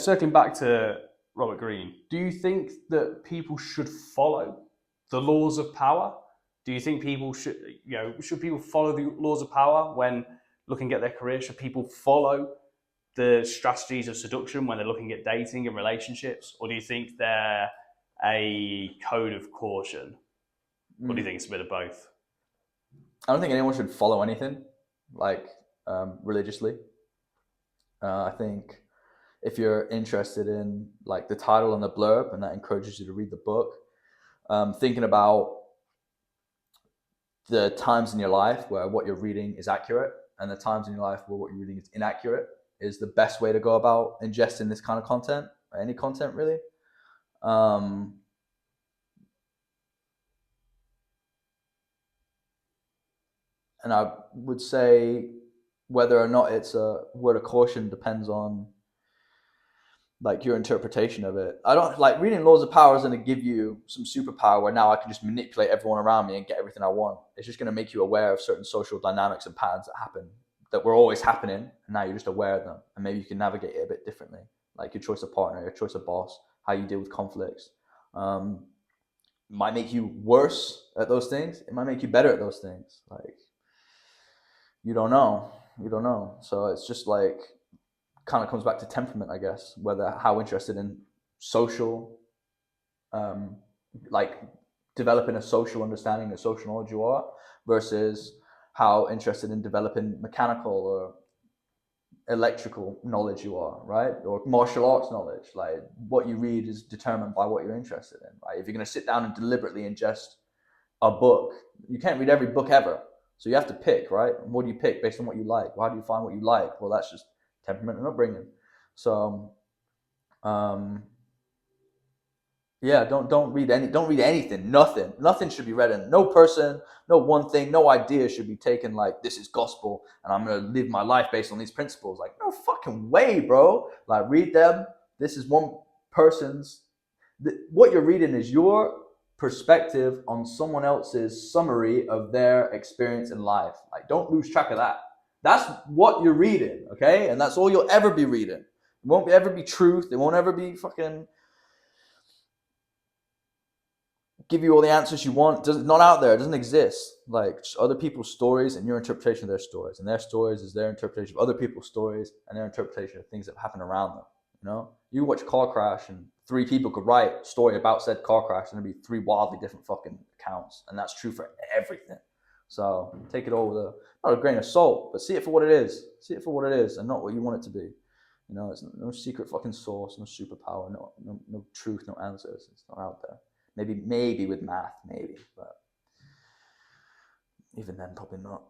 Circling back to Robert Greene, do you think that people should follow the laws of power? Do you think people should, should people follow the laws of power when looking at their career? Should people follow the strategies of seduction when they're looking at dating and relationships? Or do you think they're a code of caution? Or do you think it's a bit of both? I don't think anyone should follow anything, religiously. I think if you're interested in like the title and the blurb, and that encourages you to read the book, thinking about the times in your life where what you're reading is accurate and the times in your life where what you're reading is inaccurate is the best way to go about ingesting this kind of content, or any content really. And I would say whether or not it's a word of caution depends on like your interpretation of it. I don't like reading laws of power is going to give you some superpower where now I can just manipulate everyone around me and get everything I want. It's just going to make you aware of certain social dynamics and patterns that happen, that were always happening, and now you're just aware of them, and maybe you can navigate it a bit differently, like your choice of partner, your choice of boss, how you deal with conflicts. Might make you worse at those things. It might make you better at those things. Like, you don't know. So it's just like, kind of comes back to temperament, I guess, whether how interested in social, like developing a social understanding, a social knowledge you are, versus how interested in developing mechanical or electrical knowledge you are, right? Or martial arts knowledge. Like, what you read is determined by what you're interested in, right? If you're going to sit down and deliberately ingest a book, you can't read every book ever. So you have to pick, right? What do you pick based on what you like? Well, how do you find what you like? Well, that's just temperament and upbringing. So, yeah, don't read anything. Nothing should be read in. No person, no one thing, no idea should be taken like this is gospel and I'm gonna live my life based on these principles. Like, no fucking way, bro. Like, read them. This is one person's. What you're reading is your perspective on someone else's summary of their experience in life. Like, don't lose track of that. That's what you're reading, okay? And that's all you'll ever be reading. It won't ever be truth. It won't ever be fucking give you all the answers you want. It's not out there. It doesn't exist. Like, just other people's stories and your interpretation of their stories. And their stories is their interpretation of other people's stories and their interpretation of things that happen around them. You know? You watch a car crash and 3 people could write a story about said car crash and there'd be 3 wildly different fucking accounts. And that's true for everything. So take it all with not a grain of salt, but see it for what it is. See it for what it is and not what you want it to be. You know, it's no secret fucking source, no superpower, no truth, no answers. It's not out there. Maybe with math, maybe, but even then, probably not.